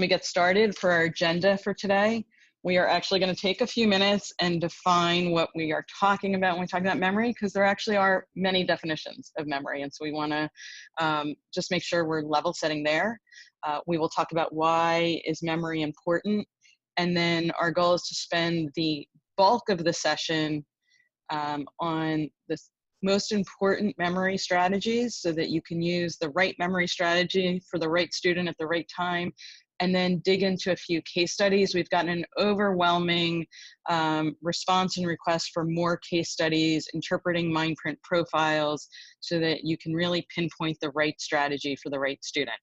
We get started for our agenda for today. We are actually going to take a few minutes and define what we are talking about when we talk about memory, because there actually are many definitions of memory. And so we want to just make sure we're level setting there. We will talk about why is memory important. And then our goal is to spend the bulk of the session on the most important memory strategies so that you can use the right memory strategy for the right student at the right time, and then dig into a few case studies. We've gotten an overwhelming response and request for more case studies, interpreting MindPrint profiles so that you can really pinpoint the right strategy for the right student.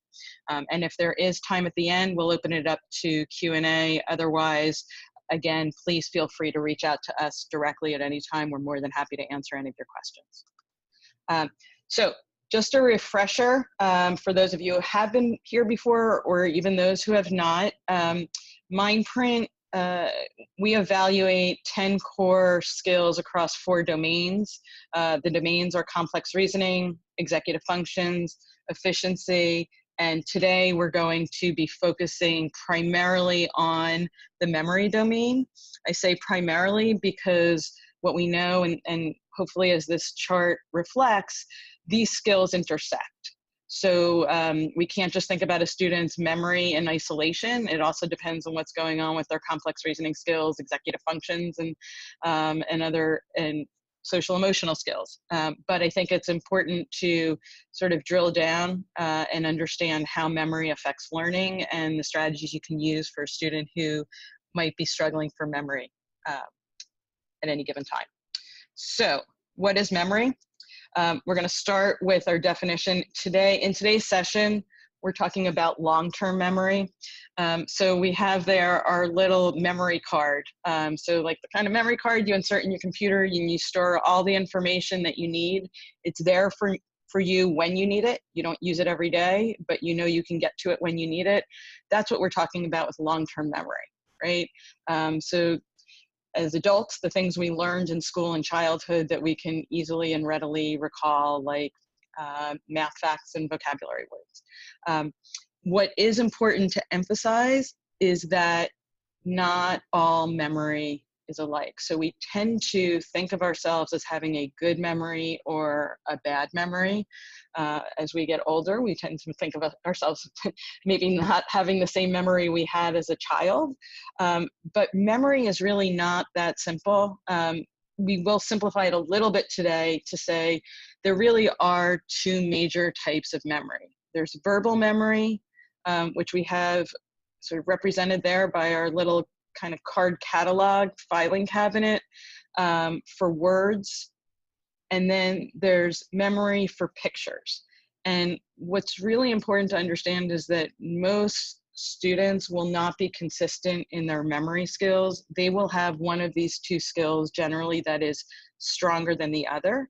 And if there is time at the end, we'll open it up to Q&A. Otherwise, again, please feel free to reach out to us directly at any time. We're more than happy to answer any of your questions. So just a refresher for those of you who have been here before, or even those who have not. MindPrint, we evaluate 10 core skills across 4 domains. The domains are complex reasoning, executive functions, efficiency, and today we're going to be focusing primarily on the memory domain. I say primarily because what we know, and hopefully as this chart reflects, these skills intersect. So we can't just think about a student's memory in isolation. It also depends on what's going on with their complex reasoning skills, executive functions, and social emotional skills. But I think it's important to sort of drill down and understand how memory affects learning and the strategies you can use for a student who might be struggling for memory at any given time. So what is memory? We're going to start with our definition today. In today's session, we're talking about long-term memory. So we have there our little memory card. So like the kind of memory card you insert in your computer, you store all the information that you need. It's there for you when you need it. You don't use it every day, but you know you can get to it when you need it. That's what we're talking about with long-term memory, right? So as adults, the things we learned in school and childhood that we can easily and readily recall, like math facts and vocabulary words. What is important to emphasize is that not all memory is alike. So we tend to think of ourselves as having a good memory or a bad memory. As we get older, we tend to think of ourselves maybe not having the same memory we had as a child. But memory is really not that simple. We will simplify it a little bit today to say there really are 2 major types of memory. There's verbal memory, which we have sort of represented there by our little kind of card catalog filing cabinet for words. And then there's memory for pictures. And what's really important to understand is that most students will not be consistent in their memory skills. They will have one of these 2 skills generally that is stronger than the other.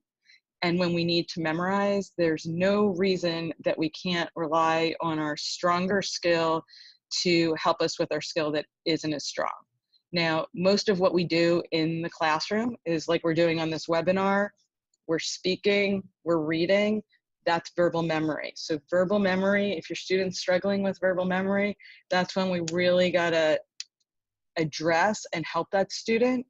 And when we need to memorize, there's no reason that we can't rely on our stronger skill to help us with our skill that isn't as strong. Now, most of what we do in the classroom is like we're doing on this webinar. We're speaking, we're reading, that's verbal memory. So verbal memory, if your student's struggling with verbal memory, that's when we really gotta address and help that student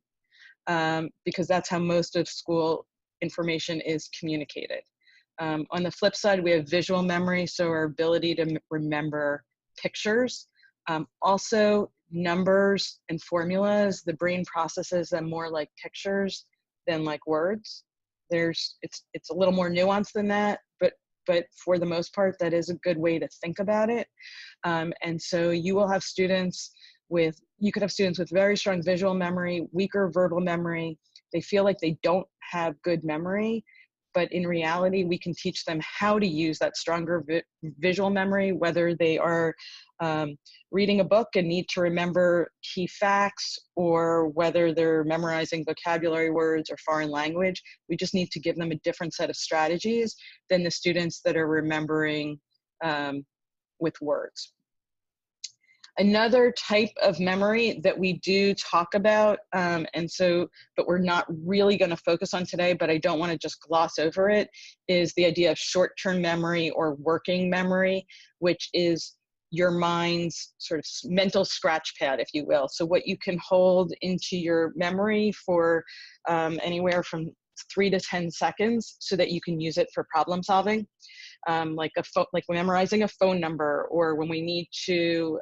because that's how most of school information is communicated. On the flip side, we have visual memory, so our ability to remember pictures. Also, numbers and formulas, the brain processes them more like pictures than like words. It's a little more nuanced than that, but for the most part, that is a good way to think about it. And so you will have students you could have students with very strong visual memory, weaker verbal memory. They feel like they don't have good memory, but in reality, we can teach them how to use that stronger visual memory, whether they are reading a book and need to remember key facts, or whether they're memorizing vocabulary words or foreign language. We just need to give them a different set of strategies than the students that are remembering with words. Another type of memory that we do talk about, but we're not really going to focus on today, but I don't want to just gloss over it, is the idea of short-term memory or working memory, which is your mind's sort of mental scratch pad, if you will. So what you can hold into your memory for anywhere from 3 to 10 seconds so that you can use it for problem solving, like memorizing a phone number, or when we need to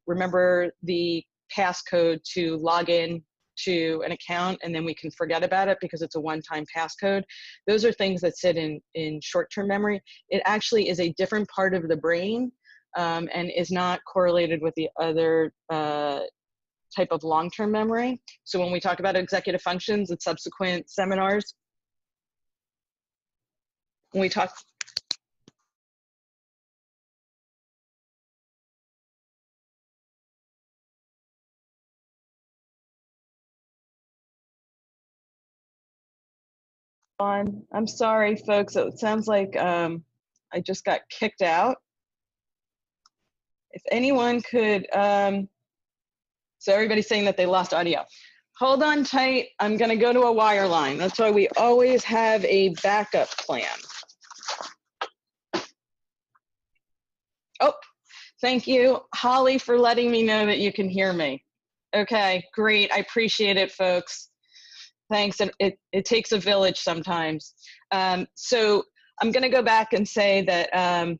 remember the passcode to log in to an account, and then we can forget about it because it's a one-time passcode. Those are things that sit in short-term memory. It actually is a different part of the brain and is not correlated with the other type of long-term memory. So when we talk about executive functions at subsequent seminars, when we talk on, I'm sorry, folks, it sounds like I just got kicked out. If anyone could, so everybody's saying that they lost audio. Hold on tight, I'm gonna go to a wire line. That's why we always have a backup plan. Oh, thank you, Holly, for letting me know that you can hear me. Okay, great, I appreciate it, folks. Thanks, it takes a village sometimes. So I'm gonna go back and say that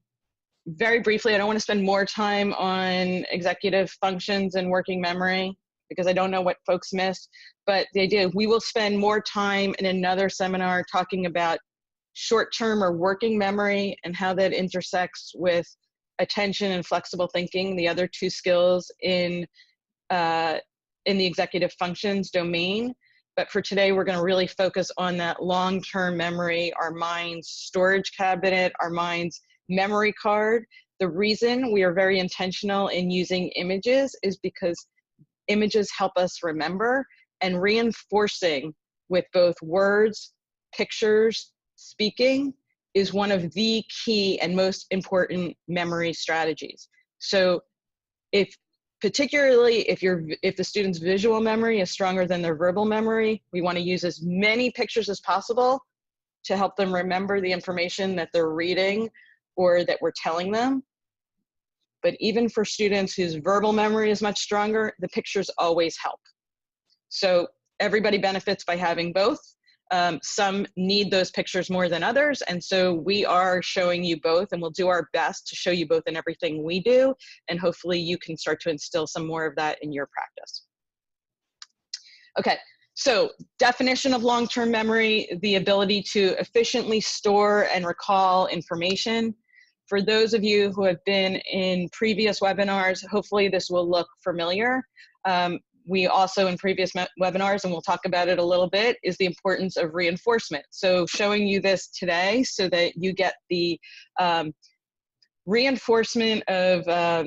very briefly, I don't want to spend more time on executive functions and working memory because I don't know what folks missed, but the idea we will spend more time in another seminar talking about short-term or working memory and how that intersects with attention and flexible thinking, the other two skills in the executive functions domain. But for today, we're going to really focus on that long-term memory, our mind's storage cabinet, our mind's memory card. The reason we are very intentional in using images is because images help us remember, and reinforcing with both words, pictures, speaking is one of the key and most important memory strategies. So particularly if the student's visual memory is stronger than their verbal memory, we want to use as many pictures as possible to help them remember the information that they're reading or that we're telling them. But even for students whose verbal memory is much stronger, the pictures always help. So everybody benefits by having both. Some need those pictures more than others, and so we are showing you both, and we'll do our best to show you both in everything we do, and hopefully you can start to instill some more of that in your practice. Okay, so definition of long-term memory, the ability to efficiently store and recall information. For those of you who have been in previous webinars, hopefully this will look familiar. We also in previous webinars, and we'll talk about it a little bit, is the importance of reinforcement. So showing you this today so that you get the reinforcement of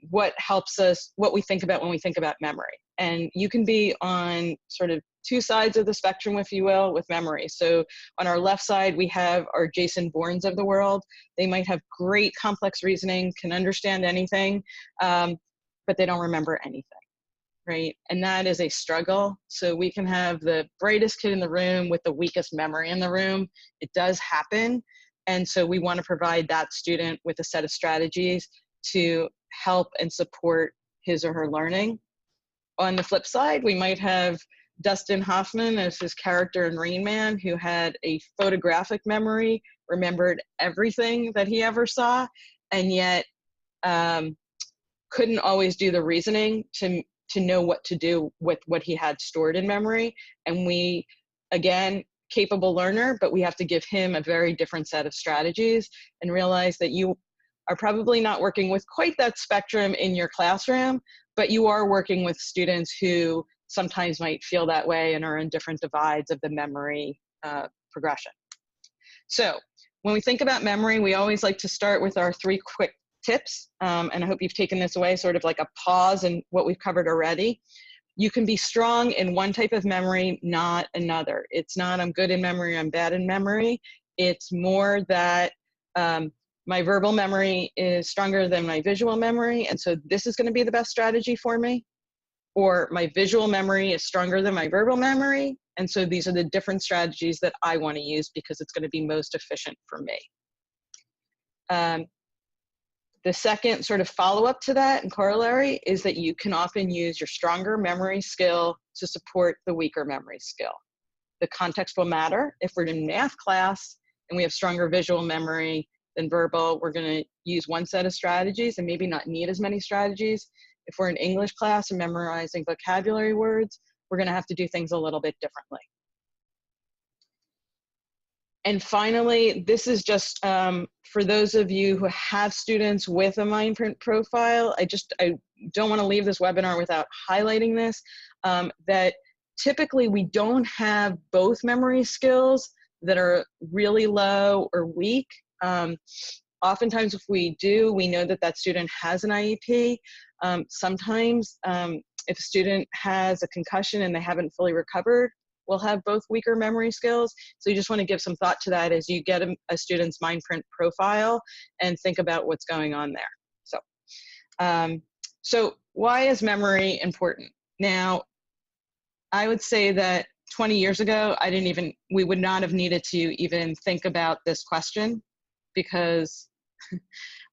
what helps us, what we think about when we think about memory. And you can be on sort of two sides of the spectrum, if you will, with memory. So on our left side, we have our Jason Bournes of the world. They might have great complex reasoning, can understand anything, but they don't remember anything, right? And that is a struggle. So we can have the brightest kid in the room with the weakest memory in the room. It does happen. And so we want to provide that student with a set of strategies to help and support his or her learning. On the flip side, we might have Dustin Hoffman as his character in Rain Man, who had a photographic memory, remembered everything that he ever saw, and yet couldn't always do the reasoning to know what to do with what he had stored in memory. And we, again, capable learner, but we have to give him a very different set of strategies and realize that you are probably not working with quite that spectrum in your classroom, but you are working with students who sometimes might feel that way and are in different divides of the memory progression. So when we think about memory, we always like to start with our 3 quick tips, and I hope you've taken this away, sort of like a pause in what we've covered already. You can be strong in one type of memory, not another. It's not I'm good in memory, I'm bad in memory. It's more that my verbal memory is stronger than my visual memory, and so this is going to be the best strategy for me. Or my visual memory is stronger than my verbal memory, and so these are the different strategies that I want to use because it's going to be most efficient for me. The second sort of follow-up to that and corollary is that you can often use your stronger memory skill to support the weaker memory skill. The context will matter. If we're in math class and we have stronger visual memory than verbal, we're going to use one set of strategies and maybe not need as many strategies. If we're in English class and memorizing vocabulary words, we're going to have to do things a little bit differently. And finally, this is just for those of you who have students with a MindPrint profile, I don't want to leave this webinar without highlighting this, that typically we don't have both memory skills that are really low or weak. Oftentimes if we do, we know that that student has an IEP. Sometimes if a student has a concussion and they haven't fully recovered, we'll have both weaker memory skills. So you just want to give some thought to that as you get a student's MindPrint profile and think about what's going on there. So why is memory important? Now, I would say that 20 years ago, we would not have needed to even think about this question, because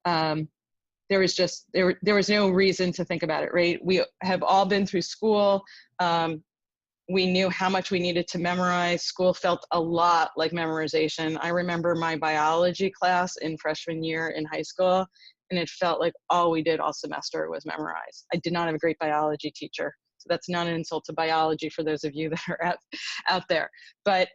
there was no reason to think about it, right? We have all been through school. We knew how much we needed to memorize. School felt a lot like memorization. I remember my biology class in freshman year in high school, and it felt like all we did all semester was memorize. I did not have a great biology teacher. So that's not an insult to biology for those of you that are out there. But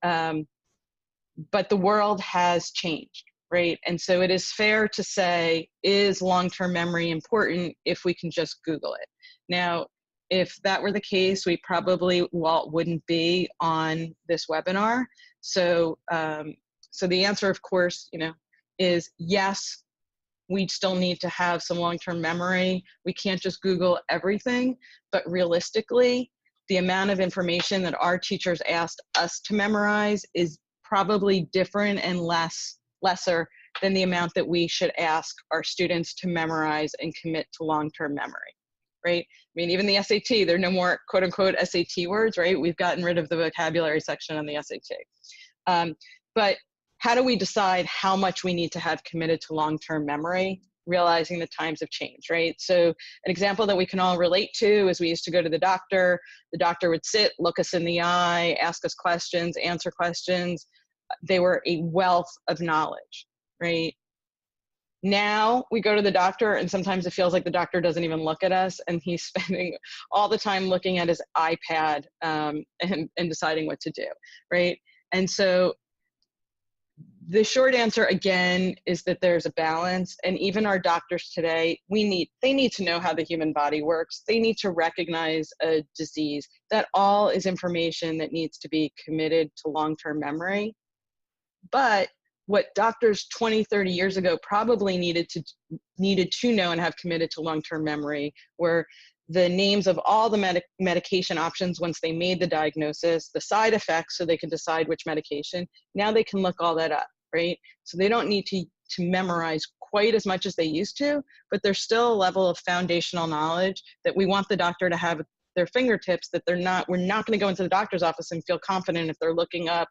but the world has changed, right? And so it is fair to say, is long-term memory important if we can just Google it? Now, if that were the case, we probably wouldn't be on this webinar. So, so the answer, of course, is yes, we still need to have some long-term memory. We can't just Google everything, but realistically, the amount of information that our teachers asked us to memorize is probably different and lesser than the amount that we should ask our students to memorize and commit to long-term memory, right? I mean, even the SAT, there are no more quote unquote SAT words, right? We've gotten rid of the vocabulary section on the SAT. But how do we decide how much we need to have committed to long-term memory, realizing the times have changed, right? So an example that we can all relate to is we used to go to the doctor. The doctor would sit, look us in the eye, ask us questions, answer questions. They were a wealth of knowledge, right? Now we go to the doctor and sometimes it feels like the doctor doesn't even look at us and he's spending all the time looking at his iPad and deciding what to do, right? And so the short answer again is that there's a balance, and even our doctors today, they need to know how the human body works. They need to recognize a disease. That all is information that needs to be committed to long-term memory. But what doctors 20, 30 years ago probably needed to know and have committed to long-term memory were the names of all the medication options once they made the diagnosis, the side effects so they could decide which medication. Now they can look all that up, right? So they don't need to memorize quite as much as they used to, but there's still a level of foundational knowledge that we want the doctor to have at their fingertips, that we're not going to go into the doctor's office and feel confident if they're looking up,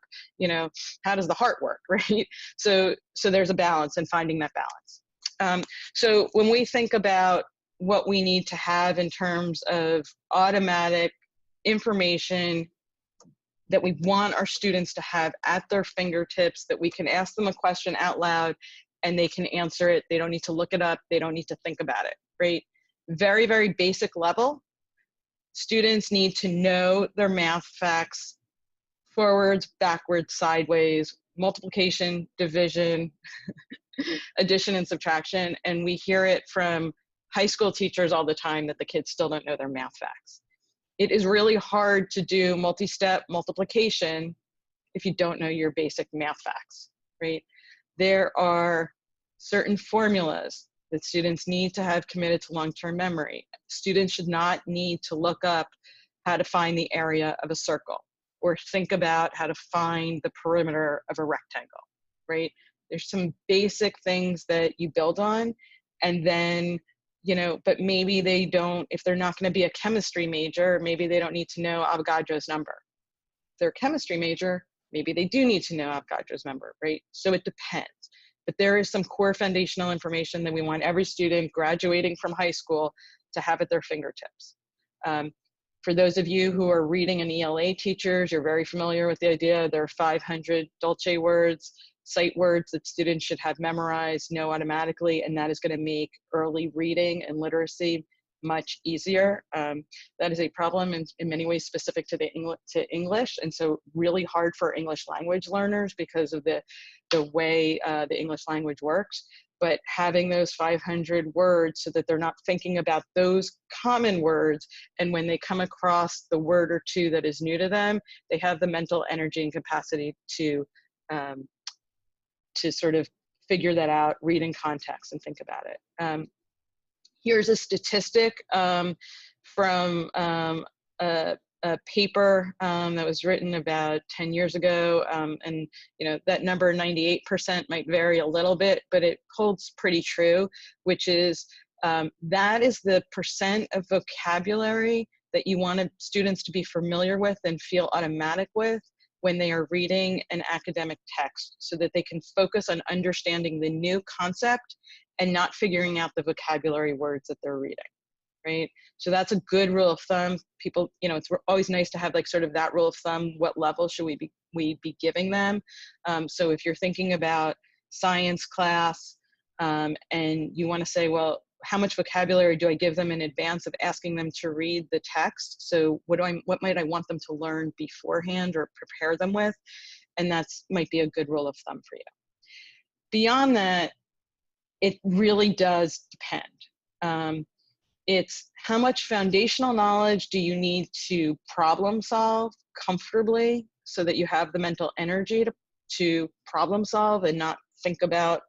how does the heart work, right? So there's a balance in finding that balance. So when we think about what we need to have in terms of automatic information that we want our students to have at their fingertips, that we can ask them a question out loud and they can answer it. They don't need to look it up. They don't need to think about it, right? Very, very basic level. Students need to know their math facts, forwards, backwards, sideways, multiplication, division, addition and subtraction. And we hear it from high school teachers all the time that the kids still don't know their math facts. It is really hard to do multi-step multiplication if you don't know your basic math facts, right? There are certain formulas that students need to have committed to long-term memory. Students should not need to look up how to find the area of a circle or think about how to find the perimeter of a rectangle, right? There's some basic things that you build on, and then but maybe they don't, if they're not going to be a chemistry major, maybe they don't need to know Avogadro's number. If they're a chemistry major, maybe they do need to know Avogadro's number, right? So it depends. but there is some core foundational information that we want every student graduating from high school to have at their fingertips. For those of you who are reading and ELA teachers, you're very familiar with the idea there are 500 Dolce words, sight words that students should have memorized, know automatically, and that is going to make early reading and literacy much easier. That is a problem in many ways specific to English, and so really hard for English language learners because of the way the English language works. But having those 500 words so that they're not thinking about those common words, and when they come across the word or two that is new to them, they have the mental energy and capacity to sort of figure that out, read in context, and think about it. Here's a statistic from a paper that was written about 10 years ago, and that number 98% might vary a little bit, but it holds pretty true, which is that is the percent of vocabulary that you want students to be familiar with and feel automatic with when they are reading an academic text, so that they can focus on understanding the new concept and not figuring out the vocabulary words that they're reading, right? So that's a good rule of thumb. People, it's always nice to have like sort of that rule of thumb. What level should we be giving them? So if you're thinking about science class and you want to say, well, how much vocabulary do I give them in advance of asking them to read the text? So what might I want them to learn beforehand or prepare them with? And that's might be a good rule of thumb for you. Beyond that, it really does depend. It's how much foundational knowledge do you need to problem solve comfortably so that you have the mental energy to problem solve and not think about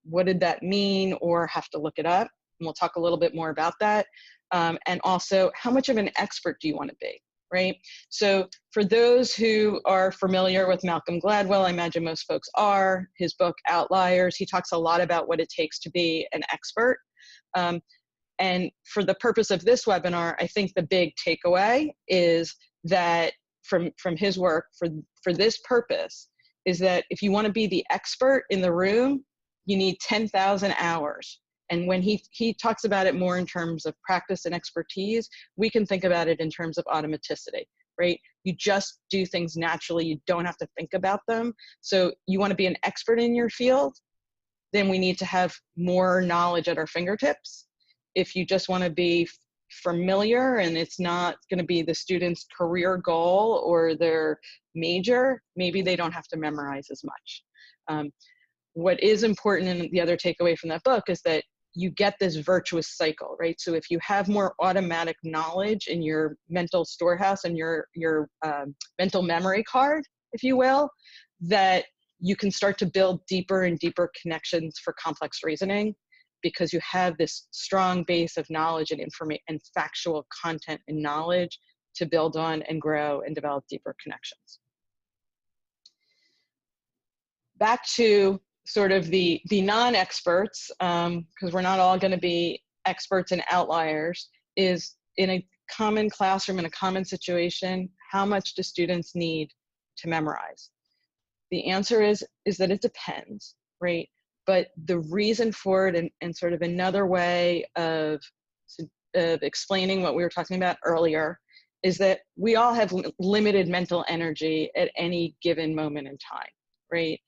what did that mean or have to look it up. And we'll talk a little bit more about that. And also, how much of an expert do you want to be, right? So for those who are familiar with Malcolm Gladwell, I imagine most folks are, his book Outliers, he talks a lot about what it takes to be an expert. And for the purpose of this webinar, I think the big takeaway is that from his work for this purpose is that if you want to be the expert in the room, you need 10,000 hours. And when he talks about it more in terms of practice and expertise, we can think about it in terms of automaticity, right? You just do things naturally. You don't have to think about them. So you want to be an expert in your field, then we need to have more knowledge at our fingertips. If you just want to be familiar and it's not going to be the student's career goal or their major, maybe they don't have to memorize as much. What is important, and the other takeaway from that book, is that you get this virtuous cycle, right? So if you have more automatic knowledge in your mental storehouse and your mental memory card, if you will, that you can start to build deeper and deeper connections for complex reasoning, because you have this strong base of knowledge and information and factual content and knowledge to build on and grow and develop deeper connections. Back to sort of the non-experts, because we're not all going to be experts in outliers, is in a common classroom, in a common situation, how much do students need to memorize? The answer is that it depends, right? But the reason for it, and sort of another way of explaining what we were talking about earlier, is that we all have limited mental energy at any given moment in time, right?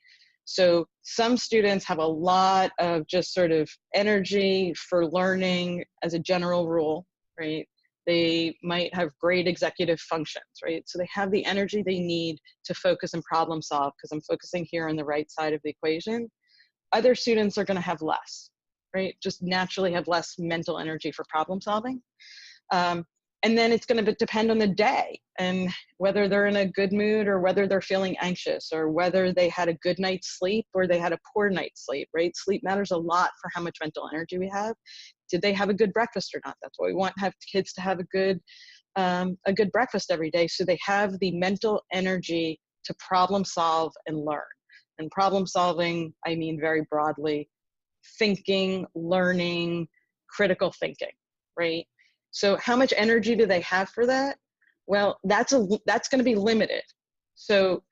So some students have a lot of just sort of energy for learning as a general rule, right? They might have great executive functions, right? So they have the energy they need to focus and problem solve, because I'm focusing here on the right side of the equation. Other students are going to have less, right? Just naturally have less mental energy for problem solving. And then it's going to depend on the day and whether they're in a good mood or whether they're feeling anxious or whether they had a good night's sleep or they had a poor night's sleep, right? Sleep matters a lot for how much mental energy we have. Did they have a good breakfast or not? That's why we want kids to have a good breakfast every day, so they have the mental energy to problem solve and learn. And problem solving, I mean very broadly, thinking, learning, critical thinking, right? So how much energy do they have for that? Well, that's going to be limited. So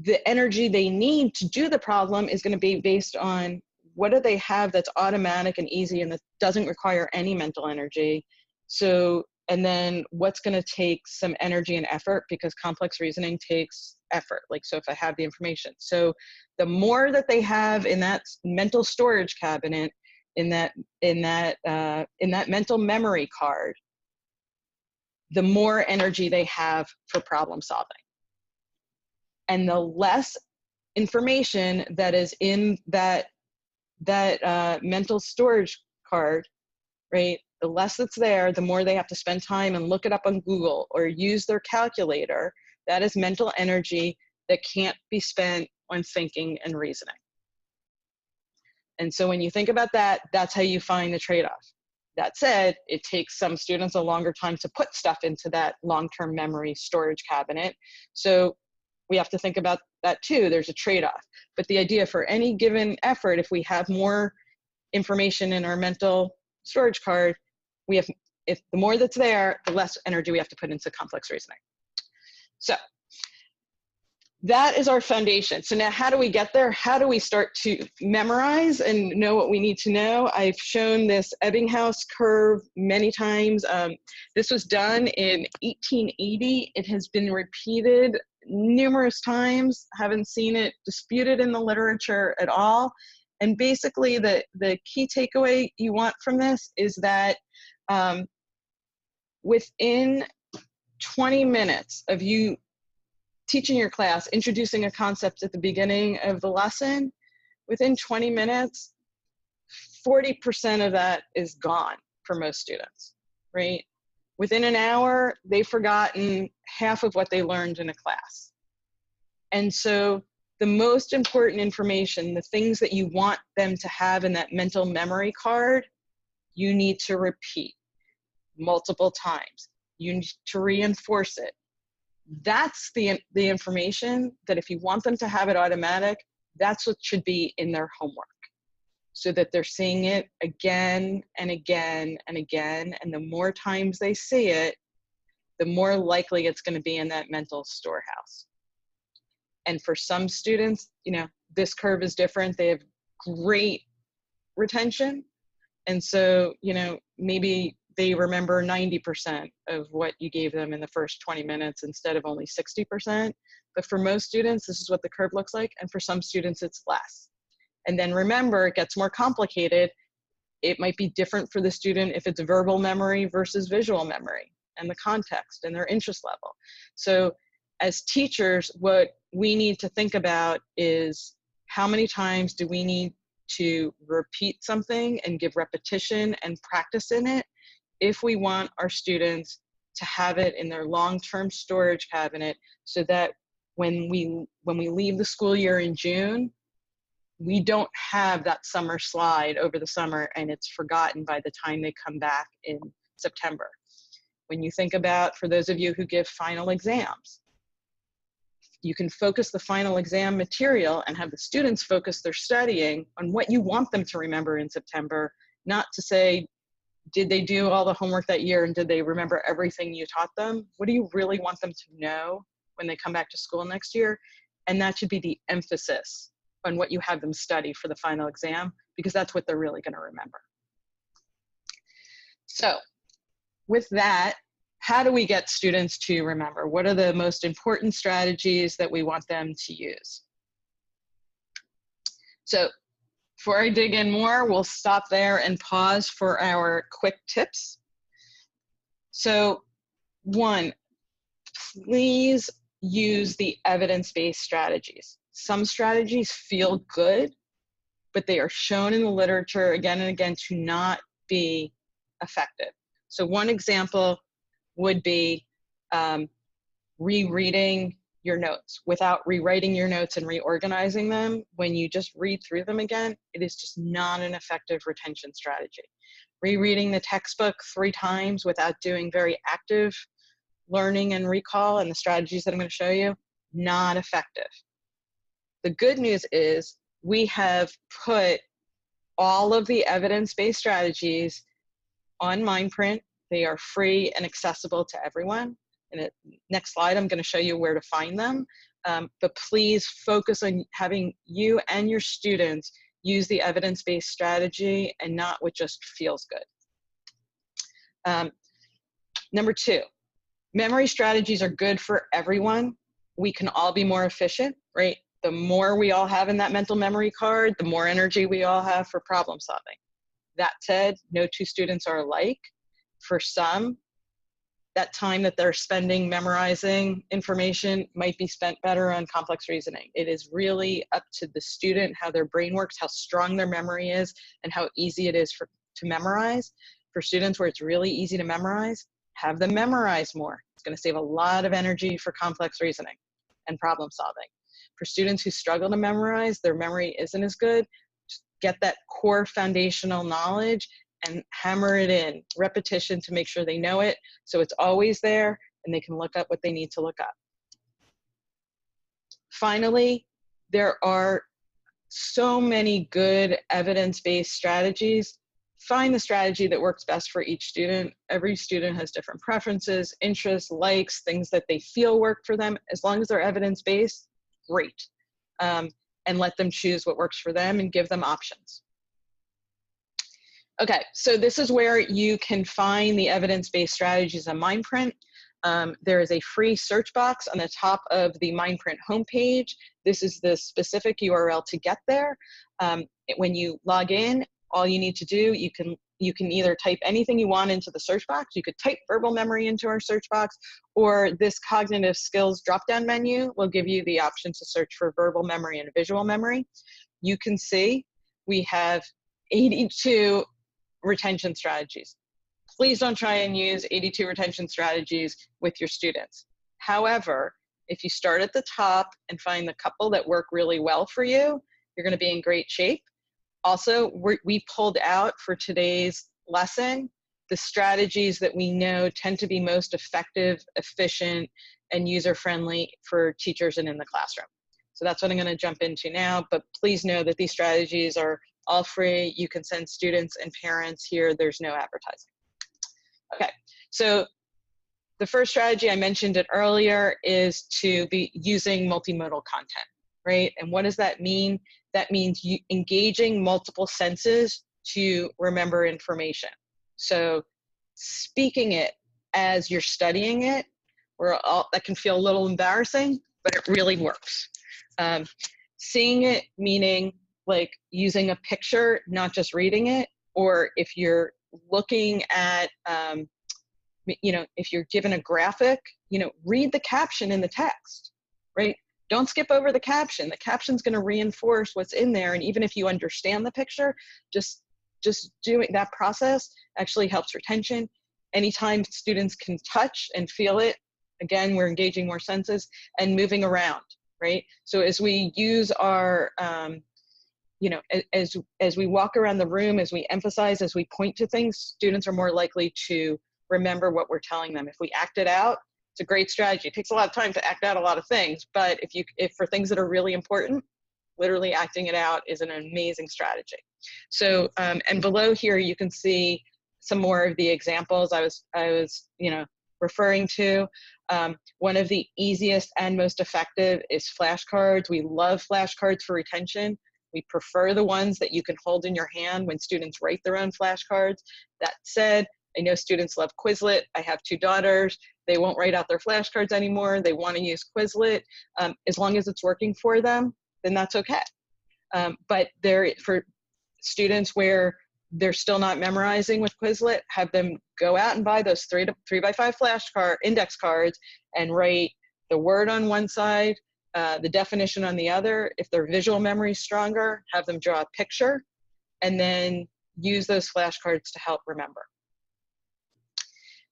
the energy they need to do the problem is going to be based on what do they have that's automatic and easy and that doesn't require any mental energy. So, and then what's going to take some energy and effort, because complex reasoning takes effort. Like, so if I have the information, so the more that they have in that mental storage cabinet, in that mental memory card, the more energy they have for problem solving. And the less information that is in that mental storage card, right? The less that's there, the more they have to spend time and look it up on Google or use their calculator. That is mental energy that can't be spent on thinking and reasoning. And so when you think about that, that's how you find the trade-off. That said, it takes some students a longer time to put stuff into that long-term memory storage cabinet. So we have to think about that too. There's a trade-off. But the idea for any given effort, if we have more information in our mental storage card, if the more that's there, the less energy we have to put into complex reasoning. So that is our foundation. So now how do we get there? How do we start to memorize and know what we need to know? I've shown this Ebbinghaus curve many times. This was done in 1880. It has been repeated numerous times. Haven't seen it disputed in the literature at all. And basically the key takeaway you want from this is that within 20 minutes of you teaching your class, introducing a concept at the beginning of the lesson, within 20 minutes, 40% of that is gone for most students, right? Within an hour, they've forgotten half of what they learned in a class. And so the most important information, the things that you want them to have in that mental memory card, you need to repeat multiple times. You need to reinforce it. That's the information that if you want them to have it automatic, that's what should be in their homework, so that they're seeing it again and again and again. And the more times they see it, the more likely it's going to be in that mental storehouse. And for some students, you know, this curve is different. They have great retention. And so, you know, maybe they remember 90% of what you gave them in the first 20 minutes instead of only 60%. But for most students, this is what the curve looks like. And for some students, it's less. And then remember, it gets more complicated. It might be different for the student if it's verbal memory versus visual memory, and the context and their interest level. So as teachers, what we need to think about is how many times do we need to repeat something and give repetition and practice in it if we want our students to have it in their long-term storage cabinet, so that when we leave the school year in June, we don't have that summer slide over the summer and it's forgotten by the time they come back in September. When you think about, for those of you who give final exams, you can focus the final exam material and have the students focus their studying on what you want them to remember in September, not to say, did they do all the homework that year and did they remember everything you taught them? What do you really want them to know when they come back to school next year? And that should be the emphasis on what you have them study for the final exam, because that's what they're really going to remember. So with that, how do we get students to remember? What are the most important strategies that we want them to use? So before I dig in more, we'll stop there and pause for our quick tips. So one, please use the evidence-based strategies. Some strategies feel good, but they are shown in the literature again and again to not be effective. So one example would be rereading your notes without rewriting your notes and reorganizing them. When you just read through them again, it is just not an effective retention strategy. Rereading the textbook 3 times without doing very active learning and recall and the strategies that I'm going to show you, not effective. The good news is we have put all of the evidence-based strategies on MindPrint. They are free and accessible to everyone. In the next slide, I'm going to show you where to find them. but please focus on having you and your students use the evidence-based strategy and not what just feels good. Number 2, memory strategies are good for everyone. We can all be more efficient, right? The more we all have in that mental memory card, the more energy we all have for problem solving. That said, no two students are alike. For some, that time that they're spending memorizing information might be spent better on complex reasoning. It is really up to the student, how their brain works, how strong their memory is, and how easy it is to memorize. For students where it's really easy to memorize, have them memorize more. It's going to save a lot of energy for complex reasoning and problem solving. For students who struggle to memorize, their memory isn't as good, just get that core foundational knowledge and hammer it in, repetition to make sure they know it, so it's always there and they can look up what they need to look up. Finally, there are so many good evidence-based strategies. Find the strategy that works best for each student. Every student has different preferences, interests, likes, things that they feel work for them. As long as they're evidence-based, great. And let them choose what works for them and give them options. Okay, so this is where you can find the evidence-based strategies on MindPrint. There is a free search box on the top of the MindPrint homepage. This is the specific URL to get there. When you log in, all you need to do, you can either type anything you want into the search box. You could type verbal memory into our search box, or this cognitive skills drop-down menu will give you the option to search for verbal memory and visual memory. You can see we have 82 retention strategies. Please don't try and use 82 retention strategies with your students. However, if you start at the top and find the couple that work really well for you, you're going to be in great shape. Also, we pulled out for today's lesson the strategies that we know tend to be most effective, efficient, and user-friendly for teachers and in the classroom. So that's what I'm going to jump into now, but please know that these strategies are all free. You can send students and parents here. There's no advertising. Okay, so the first strategy, I mentioned it earlier, is to be using multimodal content, right? And what does that mean? That means engaging multiple senses to remember information. So speaking it as you're studying it, that can feel a little embarrassing, but it really works. Seeing it, meaning like using a picture, not just reading it, or if you're looking at, if you're given a graphic, read the caption in the text, right? Don't skip over the caption. The caption's going to reinforce what's in there, and even if you understand the picture, just doing that process actually helps retention. Anytime students can touch and feel it, again, we're engaging more senses, and moving around, right? So as we use our, as we walk around the room, as we emphasize, as we point to things, students are more likely to remember what we're telling them. If we act it out, it's a great strategy. It takes a lot of time to act out a lot of things, but if for things that are really important, literally acting it out is an amazing strategy. So, and below here, you can see some more of the examples I was referring to. One of the easiest and most effective is flashcards. We love flashcards for retention. We prefer the ones that you can hold in your hand when students write their own flashcards. That said, I know students love Quizlet. I have 2 daughters. They won't write out their flashcards anymore. They want to use Quizlet. As long as it's working for them, then that's okay. But for students where they're still not memorizing with Quizlet, have them go out and buy those 3x5 index cards and write the word on one side, the definition on the other. If their visual memory is stronger, have them draw a picture, and then use those flashcards to help remember.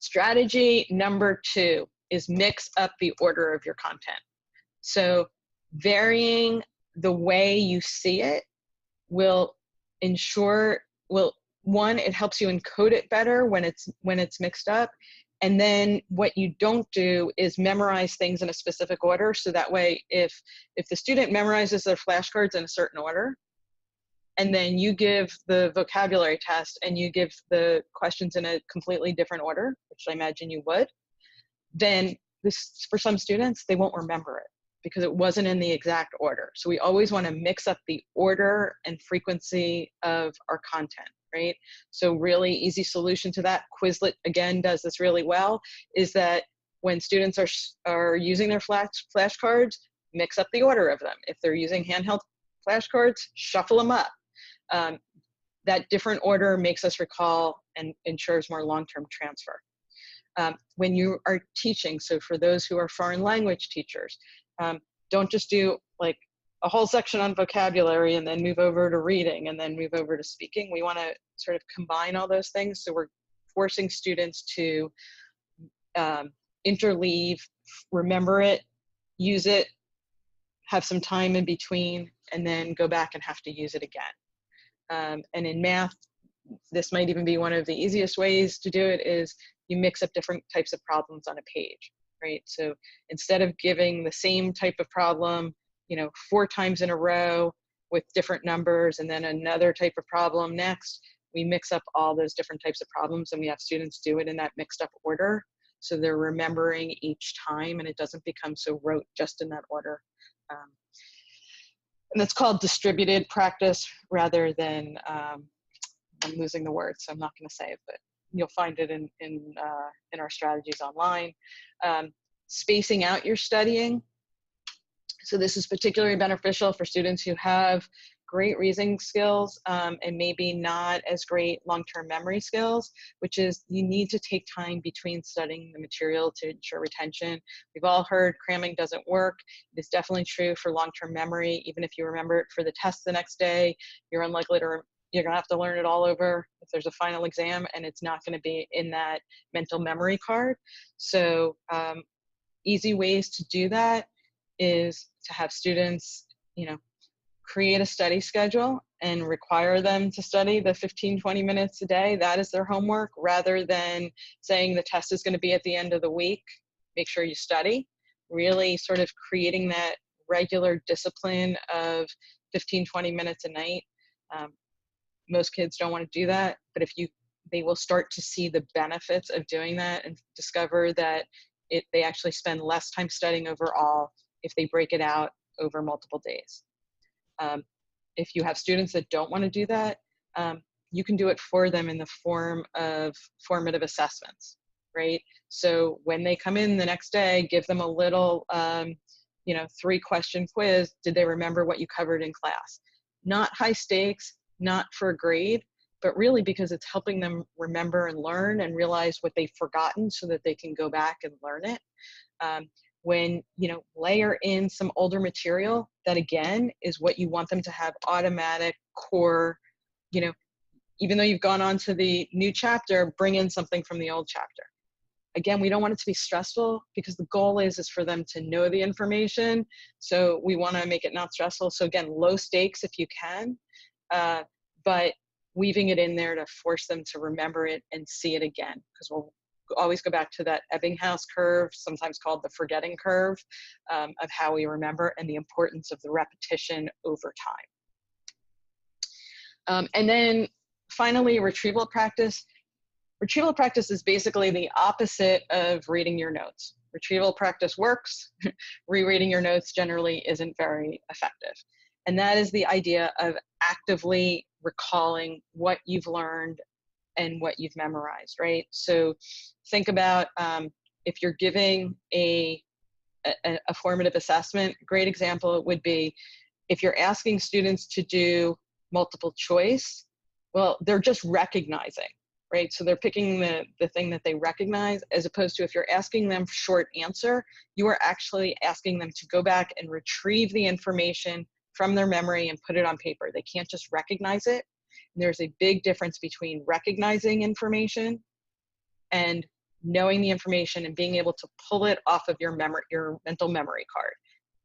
Strategy number 2 is mix up the order of your content. So varying the way you see it will ensure, one, it helps you encode it better when it's mixed up. And then what you don't do is memorize things in a specific order. So that way, if the student memorizes their flashcards in a certain order, and then you give the vocabulary test and you give the questions in a completely different order, which I imagine you would, then for some students, they won't remember it because it wasn't in the exact order. So we always want to mix up the order and frequency of our content, right? So really easy solution to that, Quizlet again does this really well, is that when students are using their flashcards, mix up the order of them. If they're using handheld flashcards, shuffle them up. That different order makes us recall and ensures more long-term transfer. When you are teaching, so for those who are foreign language teachers, don't just do like a whole section on vocabulary and then move over to reading and then move over to speaking. We want to sort of combine all those things. So we're forcing students to interleave, remember it, use it, have some time in between, and then go back and have to use it again. And in math, this might even be one of the easiest ways to do it, is you mix up different types of problems on a page, right? So instead of giving the same type of problem, 4 times in a row with different numbers and then another type of problem next, we mix up all those different types of problems and we have students do it in that mixed up order. So they're remembering each time and it doesn't become so rote just in that order. And that's called distributed practice rather than, I'm losing the word, so I'm not going to say it, but you'll find it in our strategies online. Spacing out your studying. So this is particularly beneficial for students who have great reasoning skills and maybe not as great long-term memory skills, which is you need to take time between studying the material to ensure retention. We've all heard cramming doesn't work. It is definitely true for long-term memory. Even if you remember it for the test the next day, you're unlikely to you're going to have to learn it all over if there's a final exam, and it's not going to be in that mental memory card. So easy ways to do that is to have students, create a study schedule and require them to study the 15-20 minutes a day. That is their homework, rather than saying the test is going to be at the end of the week. Make sure you study. Really sort of creating that regular discipline of 15-20 minutes a night. Most kids don't want to do that, but they will start to see the benefits of doing that and discover that they actually spend less time studying overall if they break it out over multiple days. If you have students that don't want to do that, you can do it for them in the form of formative assessments, right? So when they come in the next day, give them a little, 3-question quiz. Did they remember what you covered in class? Not high stakes, not for a grade, but really because it's helping them remember and learn and realize what they've forgotten so that they can go back and learn it. When, layer in some older material, that again is what you want them to have automatic core, even though you've gone on to the new chapter, bring in something from the old chapter. Again, we don't want it to be stressful because the goal is for them to know the information. So we want to make it not stressful. So again, low stakes if you can, but weaving it in there to force them to remember it and see it again, because we'll always go back to that Ebbinghaus curve, sometimes called the forgetting curve, of how we remember and the importance of the repetition over time. And then finally, retrieval practice. Retrieval practice is basically the opposite of reading your notes. Retrieval practice works. Rereading your notes generally isn't very effective. And that is the idea of actively recalling what you've learned and what you've memorized, right? So think about if you're giving a formative assessment, a great example would be if you're asking students to do multiple choice, well, they're just recognizing, right? So they're picking the thing that they recognize, as opposed to if you're asking them short answer, you are actually asking them to go back and retrieve the information from their memory and put it on paper. They can't just recognize it. And there's a big difference between recognizing information and knowing the information and being able to pull it off of your mental memory card.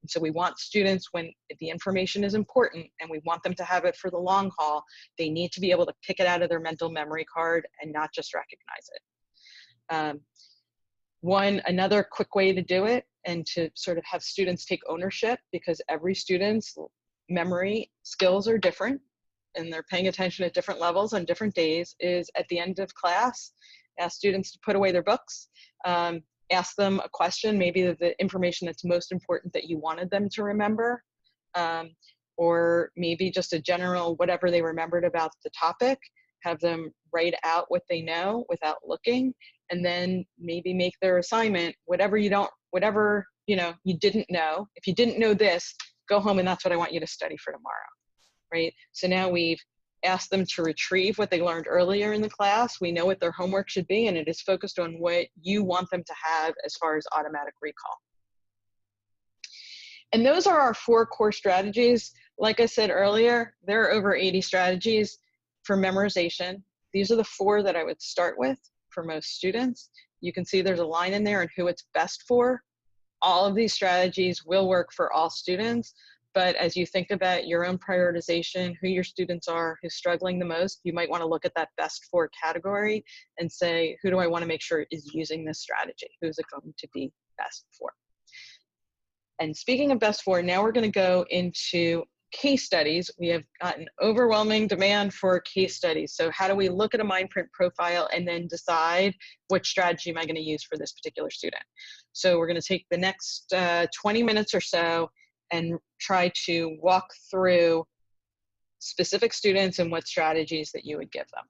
And so we want students, when the information is important and we want them to have it for the long haul, they need to be able to pick it out of their mental memory card and not just recognize it. Another quick way to do it and to sort of have students take ownership, because every student's memory skills are different and they're paying attention at different levels on different days, is at the end of class, ask students to put away their books. ask them a question, maybe the information that's most important that you wanted them to remember, or maybe just a general whatever they remembered about the topic. Have them write out what they know without looking, and then maybe make their assignment whatever you didn't know. If you didn't know this, go home and that's what I want you to study for tomorrow, right? So now we've asked them to retrieve what they learned earlier in the class. We know what their homework should be, and it is focused on what you want them to have as far as automatic recall. And those are our 4 core strategies. Like I said earlier, there are over 80 strategies for memorization. These are the 4 that I would start with for most students. You can see there's a line in there on who it's best for. All of these strategies will work for all students, but as you think about your own prioritization, who your students are, who's struggling the most, you might want to look at that best 4 category and say, who do I want to make sure is using this strategy? Who's it going to be best for? And speaking of best for, now we're going to go into case studies. We have gotten overwhelming demand for case studies. So how do we look at a MindPrint profile and then decide which strategy am I going to use for this particular student? So we're going to take the next 20 minutes or so and try to walk through specific students and what strategies that you would give them.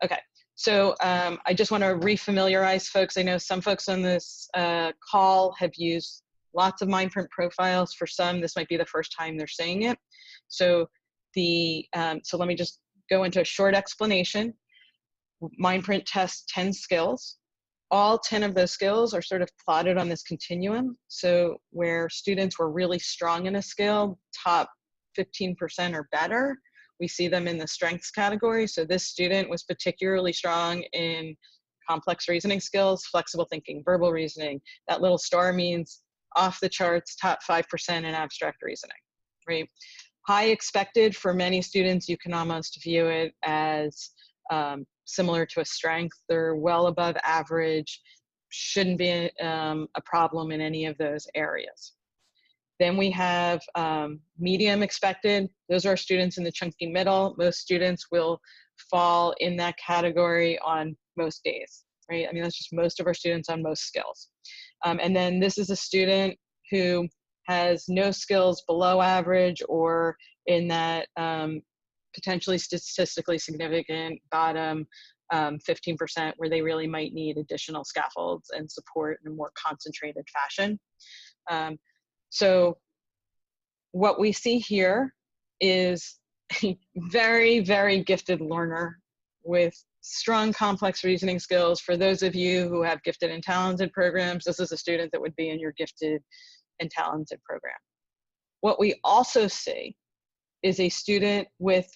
Okay, so I just want to refamiliarize folks. I know some folks on this call have used lots of MindPrint profiles. For some, this might be the first time they're seeing it. So so let me just go into a short explanation. MindPrint tests 10 skills. All 10 of those skills are sort of plotted on this continuum. So where students were really strong in a skill, top 15% or better, we see them in the strengths category. So this student was particularly strong in complex reasoning skills, flexible thinking, verbal reasoning. That little star means off the charts, top 5% in abstract reasoning, right? High expected for many students, you can almost view it as similar to a strength. They're well above average, shouldn't be a problem in any of those areas. Then we have medium expected. Those are students in the chunky middle. Most students will fall in that category on most days, right? I mean, that's just most of our students on most skills. And then this is a student who has no skills below average or in that potentially statistically significant bottom 15% where they really might need additional scaffolds and support in a more concentrated fashion. So what we see here is a very, very gifted learner with strong complex reasoning skills. For those of you who have gifted and talented programs, this is a student that would be in your gifted and talented program. What we also see is a student with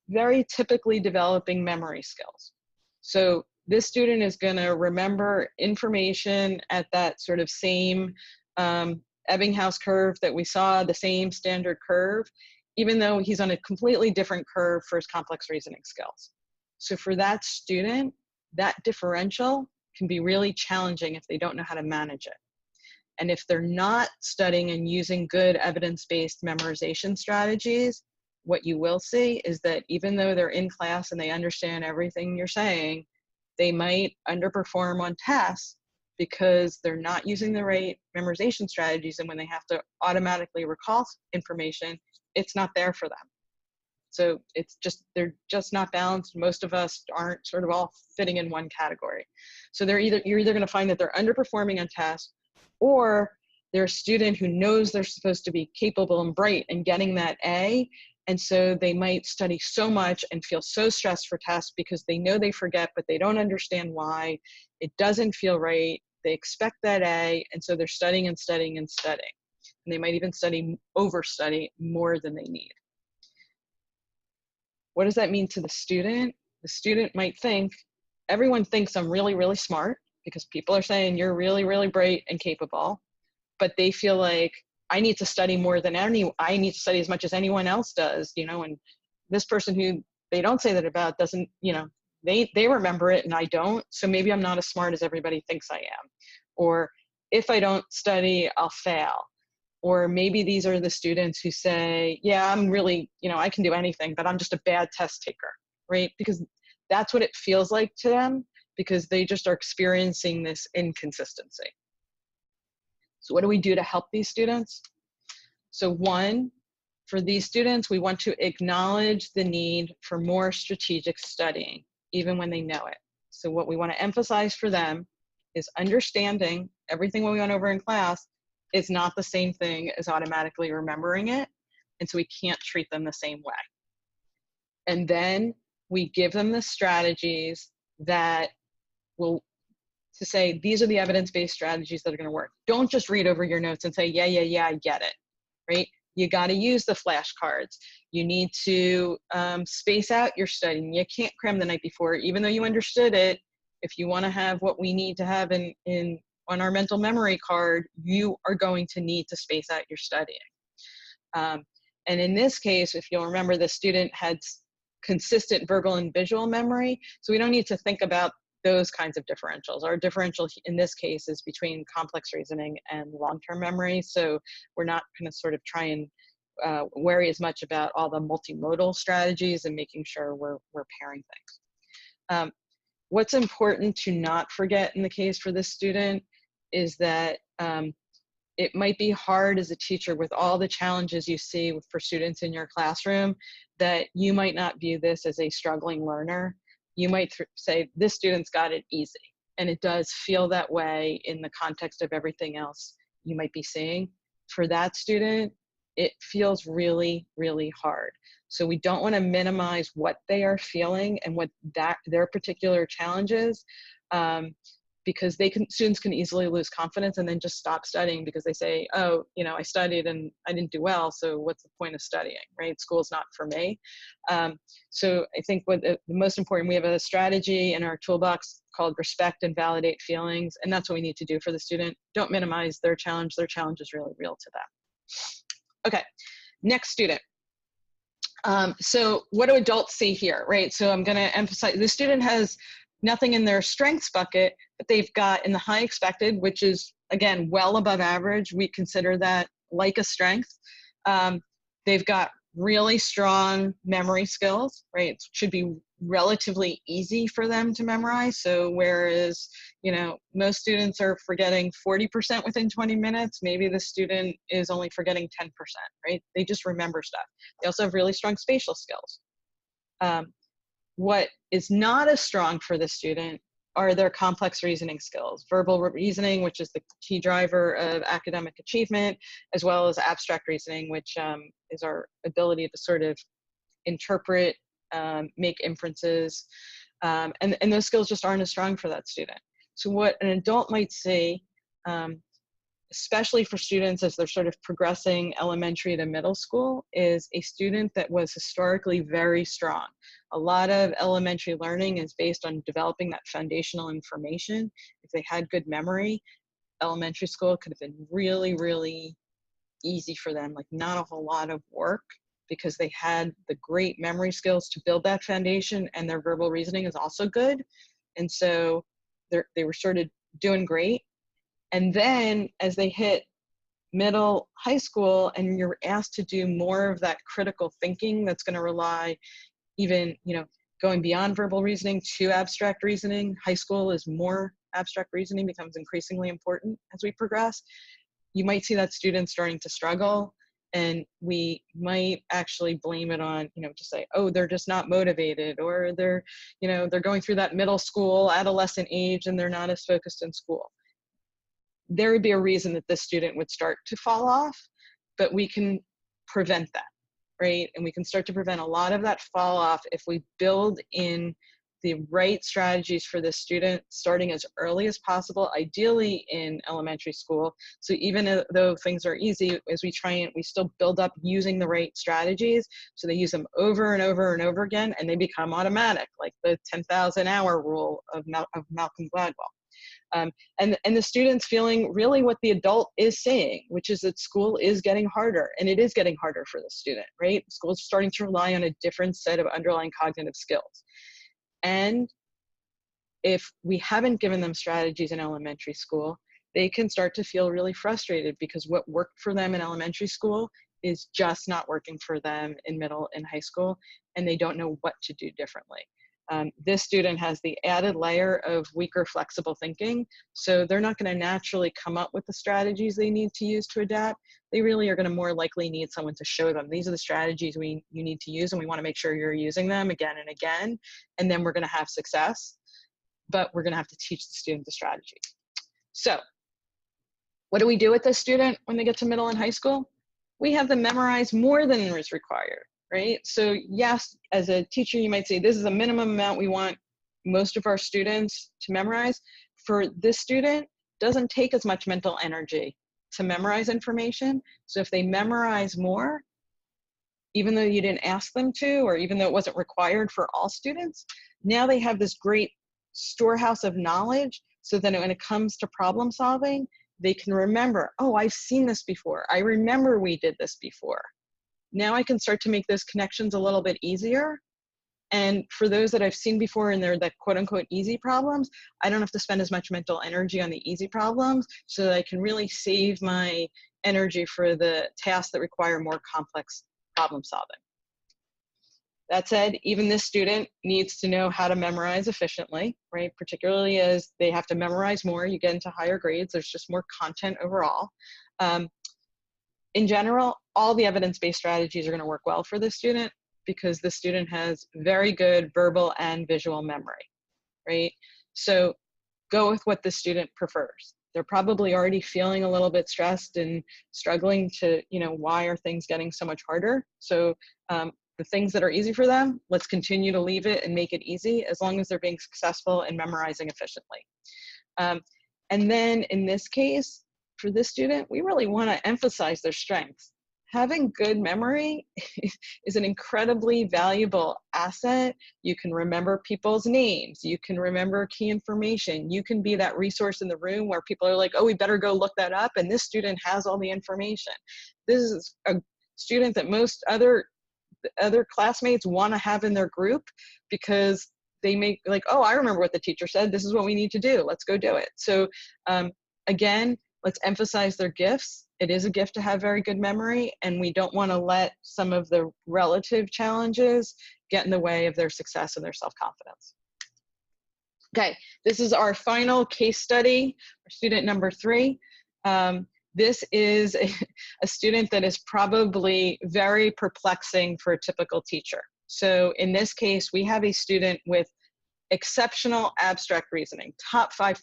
very typically developing memory skills. So this student is going to remember information at that sort of same Ebbinghaus curve that we saw, the same standard curve, even though he's on a completely different curve for his complex reasoning skills. So for that student, that differential can be really challenging if they don't know how to manage it. And if they're not studying and using good evidence-based memorization strategies, what you will see is that even though they're in class and they understand everything you're saying, they might underperform on tests because they're not using the right memorization strategies, and when they have to automatically recall information, it's not there for them. So they're just not balanced. Most of us aren't sort of all fitting in one category. So you're either going to find that they're underperforming on tests, or they're a student who knows they're supposed to be capable and bright and getting that A, and so they might study so much and feel so stressed for tests because they know they forget, but they don't understand why. It doesn't feel right. They expect that A, and so they're studying and studying and studying. And they might even overstudy more than they need. What does that mean to the student? The student might think, everyone thinks I'm really, really smart because people are saying you're really, really bright and capable, but they feel like I need to study more than I need to study as much as anyone else does, and this person who they don't say that about doesn't, they remember it and I don't, so maybe I'm not as smart as everybody thinks I am. Or if I don't study, I'll fail. Or maybe these are the students who say, yeah, I'm really, I can do anything, but I'm just a bad test taker, right? Because that's what it feels like to them. because they just are experiencing this inconsistency. So what do we do to help these students? So one, for these students, we want to acknowledge the need for more strategic studying, even when they know it. So what we want to emphasize for them is understanding everything we went over in class is not the same thing as automatically remembering it. And so we can't treat them the same way. And then we give them the strategies that will, to say, these are the evidence-based strategies that are going to work. Don't just read over your notes and say, yeah, I get it, right? You got to use the flashcards. You need to space out your studying. You can't cram the night before, even though you understood it. If you want to have what we need to have on our mental memory card, you are going to need to space out your studying. And in this case, if you'll remember, the student had consistent verbal and visual memory, so we don't need to think about those kinds of differentials. Our differential in this case is between complex reasoning and long-term memory, so we're not going to sort of try and worry as much about all the multimodal strategies and making sure we're pairing things. What's important to not forget in the case for this student is that it might be hard as a teacher with all the challenges you see for students in your classroom, that you might not view this as a struggling learner. You might say, this student's got it easy. And it does feel that way in the context of everything else you might be seeing. For that student, it feels really, really hard. So we don't want to minimize what they are feeling and what their particular challenge is, because students can easily lose confidence and then just stop studying because they say, oh, I studied and I didn't do well, so what's the point of studying, right? School's not for me. So I think what the most important, we have a strategy in our toolbox called respect and validate feelings, and that's what we need to do for the student. Don't minimize their challenge. Their challenge is really real to them. Okay, next student. So what do adults see here, right? So I'm gonna emphasize, the student has nothing in their strengths bucket, but they've got in the high expected, which is, again, well above average. We consider that like a strength. They've got really strong memory skills, right? It should be relatively easy for them to memorize. So whereas, most students are forgetting 40% within 20 minutes, maybe the student is only forgetting 10%, right? They just remember stuff. They also have really strong spatial skills. What is not as strong for the student are their complex reasoning skills. Verbal reasoning, which is the key driver of academic achievement, as well as abstract reasoning, which is our ability to sort of interpret, make inferences, and those skills just aren't as strong for that student. So what an adult might see, especially for students as they're sort of progressing elementary to middle school, is a student that was historically very strong. A lot of elementary learning is based on developing that foundational information. If they had good memory, elementary school could have been really, really easy for them, like not a whole lot of work, because they had the great memory skills to build that foundation, and their verbal reasoning is also good. And so they were sort of doing great. And then as they hit middle high school and you're asked to do more of that critical thinking that's going to rely even, going beyond verbal reasoning to abstract reasoning, high school is more abstract reasoning becomes increasingly important as we progress. You might see that student starting to struggle, and we might actually blame it on, just say, oh, they're just not motivated, or they're going through that middle school, adolescent age, and they're not as focused in school. There would be a reason that this student would start to fall off, but we can prevent that, right? And we can start to prevent a lot of that fall off if we build in the right strategies for the student starting as early as possible, ideally in elementary school. So even though things are easy, as we still build up using the right strategies, so they use them over and over and over again, and they become automatic, like the 10,000 hour rule of Malcolm Gladwell. And the student's feeling really what the adult is saying, which is that school is getting harder, and it is getting harder for the student, right? School is starting to rely on a different set of underlying cognitive skills. And if we haven't given them strategies in elementary school, they can start to feel really frustrated because what worked for them in elementary school is just not working for them in middle and high school, and they don't know what to do differently. This student has the added layer of weaker flexible thinking, so they're not going to naturally come up with the strategies they need to use to adapt. They really are going to more likely need someone to show them, these are the strategies you need to use, and we want to make sure you're using them again and again, and then we're going to have success, but we're going to have to teach the student the strategy. So what do we do with this student when they get to middle and high school? We have them memorize more than is required, right? So yes, as a teacher, you might say, this is a minimum amount we want most of our students to memorize. For this student, doesn't take as much mental energy to memorize information. So if they memorize more, even though you didn't ask them to, or even though it wasn't required for all students, now they have this great storehouse of knowledge, so that when it comes to problem solving, they can remember, oh, I've seen this before. I remember we did this before. Now I can start to make those connections a little bit easier. And for those that I've seen before and they're the quote unquote easy problems, I don't have to spend as much mental energy on the easy problems, so that I can really save my energy for the tasks that require more complex problem solving. That said, even this student needs to know how to memorize efficiently, right? Particularly as they have to memorize more, you get into higher grades, there's just more content overall. In general, all the evidence-based strategies are going to work well for this student, because the student has very good verbal and visual memory, right? So go with what the student prefers. They're probably already feeling a little bit stressed and struggling to, why are things getting so much harder? So the things that are easy for them, let's continue to leave it and make it easy, as long as they're being successful in memorizing efficiently. And then in this case, for this student, we really want to emphasize their strengths. Having good memory is an incredibly valuable asset. You can remember people's names. You can remember key information. You can be that resource in the room where people are like, oh, we better go look that up. And this student has all the information. This is a student that most other classmates want to have in their group, because they make like, oh, I remember what the teacher said. This is what we need to do. Let's go do it. So again, let's emphasize their gifts. It is a gift to have very good memory, and we don't want to let some of the relative challenges get in the way of their success and their self-confidence. Okay, this is our final case study, student number 3. This is a student that is probably very perplexing for a typical teacher. So in this case, we have a student with exceptional abstract reasoning, top 5%.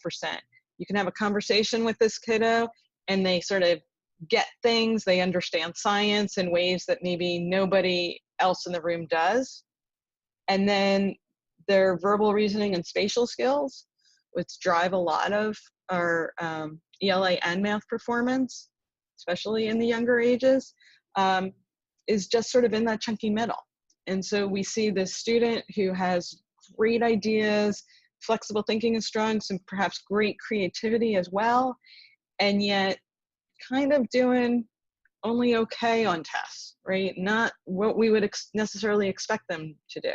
You can have a conversation with this kiddo and they sort of get things, they understand science in ways that maybe nobody else in the room does. And then their verbal reasoning and spatial skills, which drive a lot of our ELA and math performance, especially in the younger ages, is just sort of in that chunky middle. And so we see this student who has great ideas, flexible thinking is strong, some perhaps great creativity as well, and yet kind of doing only okay on tests, right? Not what we would necessarily expect them to do,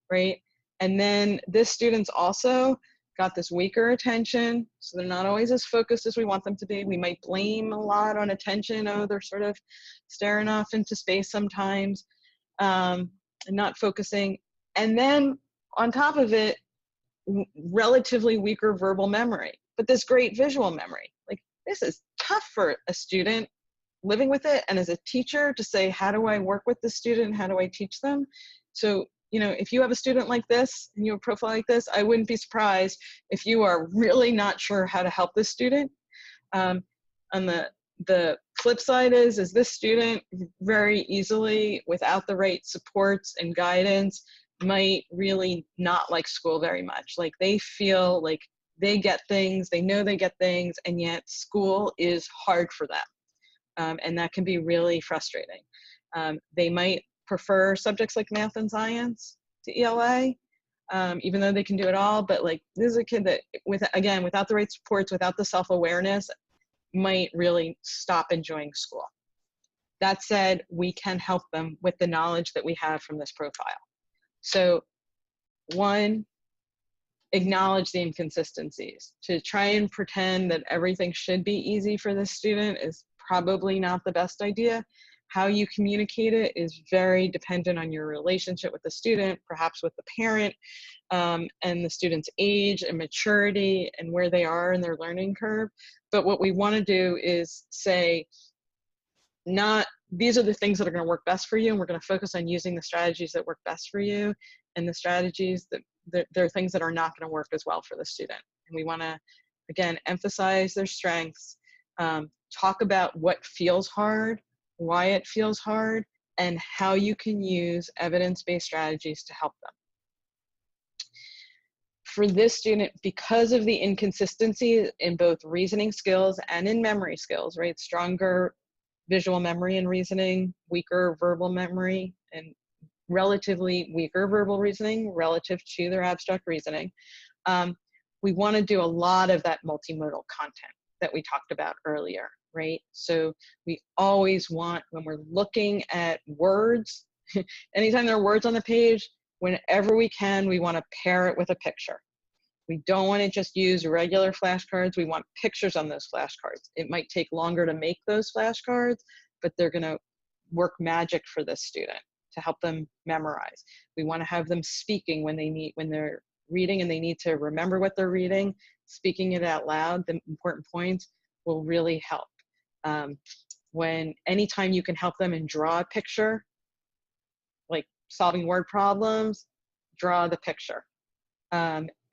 right? And then this student's also got this weaker attention, so they're not always as focused as we want them to be. We might blame a lot on attention. Oh, they're sort of staring off into space sometimes and not focusing. And then on top of it, relatively weaker verbal memory, but this great visual memory. Like, this is tough for a student living with it, and as a teacher to say, how do I work with the student? How do I teach them? So, if you have a student like this and you have a profile like this, I wouldn't be surprised if you are really not sure how to help this student. On the flip side is this student very easily, without the right supports and guidance, might really not like school very much. Like, they feel like they get things, they know they get things, and yet school is hard for them. And that can be really frustrating. They might prefer subjects like math and science to ELA, even though they can do it all. But like, this is a kid that, without the right supports, without the self-awareness, might really stop enjoying school. That said, we can help them with the knowledge that we have from this profile. So 1, acknowledge the inconsistencies. To try and pretend that everything should be easy for this student is probably not the best idea. How you communicate it is very dependent on your relationship with the student, perhaps with the parent, and the student's age and maturity and where they are in their learning curve. But what we want to do is say, not these are the things that are going to work best for you, and we're going to focus on using the strategies that work best for you, and the strategies that there are things that are not going to work as well for the student. And we want to, again, emphasize their strengths, talk about what feels hard, why it feels hard, and how you can use evidence-based strategies to help them. For this student, because of the inconsistency in both reasoning skills and in memory skills, right? Stronger visual memory and reasoning, weaker verbal memory, and relatively weaker verbal reasoning relative to their abstract reasoning. We want to do a lot of that multimodal content that we talked about earlier, right? So we always want, when we're looking at words, anytime there are words on the page, whenever we can, we want to pair it with a picture. We don't want to just use regular flashcards. We want pictures on those flashcards. It might take longer to make those flashcards, but they're going to work magic for this student to help them memorize. We want to have them speaking when they're reading and they need to remember what they're reading. Speaking it out loud, the important points, will really help. Anytime you can help them and draw a picture, like solving word problems, draw the picture.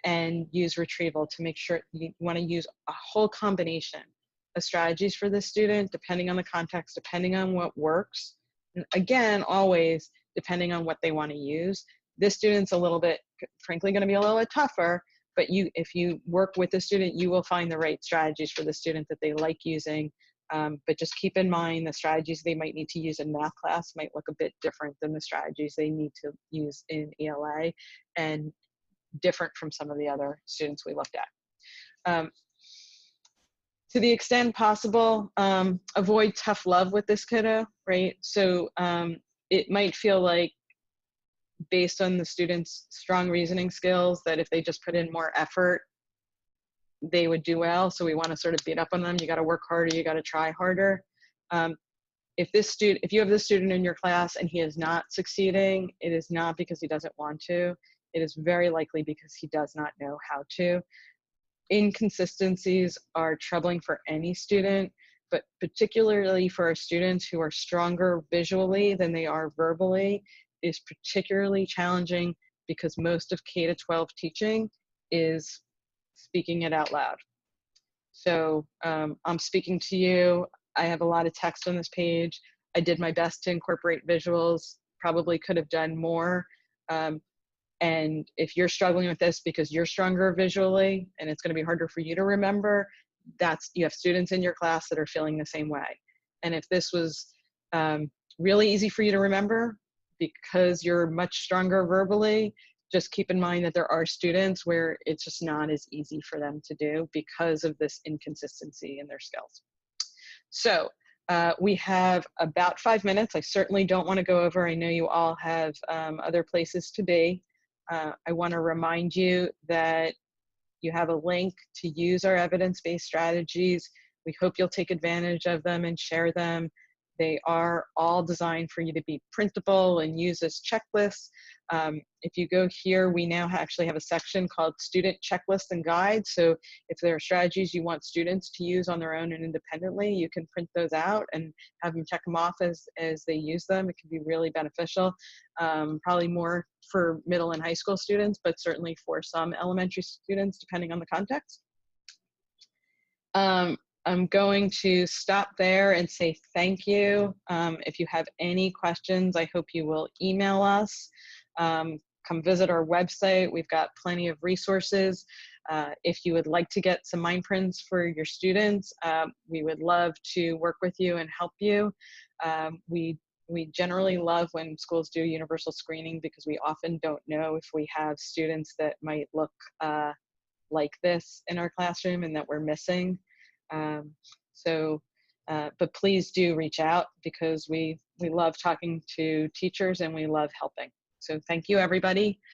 And use retrieval to make sure. You want to use a whole combination of strategies for this student, depending on the context, depending on what works. And again, always depending on what they want to use. This student's a little bit, frankly, going to be a little bit tougher, but if you work with the student, you will find the right strategies for the student that they like using. But just keep in mind the strategies they might need to use in math class might look a bit different than the strategies they need to use in ELA, and different from some of the other students we looked at. To the extent possible, avoid tough love with this kiddo, right? So it might feel like, based on the student's strong reasoning skills, that if they just put in more effort, they would do well. So we want to sort of beat up on them. You got to work harder, you got to try harder. If you have this student in your class and he is not succeeding, it is not because he doesn't want to. It is very likely because he does not know how to. Inconsistencies are troubling for any student, but particularly for our students who are stronger visually than they are verbally, is particularly challenging because most of K-12 teaching is speaking it out loud. So I'm speaking to you. I have a lot of text on this page. I did my best to incorporate visuals, probably could have done more. And if you're struggling with this because you're stronger visually and it's going to be harder for you to remember, you have students in your class that are feeling the same way. And if this was really easy for you to remember because you're much stronger verbally, just keep in mind that there are students where it's just not as easy for them to do because of this inconsistency in their skills. So we have about 5 minutes. I certainly don't want to go over. I know you all have other places to be. I want to remind you that you have a link to use our evidence-based strategies. We hope you'll take advantage of them and share them. They are all designed for you to be printable and use as checklists. If you go here, we now actually have a section called Student Checklists and Guides. So if there are strategies you want students to use on their own and independently, you can print those out and have them check them off as they use them. It can be really beneficial, probably more for middle and high school students, but certainly for some elementary students, depending on the context. I'm going to stop there and say thank you. If you have any questions, I hope you will email us. Come visit our website. We've got plenty of resources. If you would like to get some MindPrints for your students, we would love to work with you and help you. We generally love when schools do universal screening because we often don't know if we have students that might look like this in our classroom and that we're missing. But please do reach out because we love talking to teachers and we love helping. So thank you, everybody.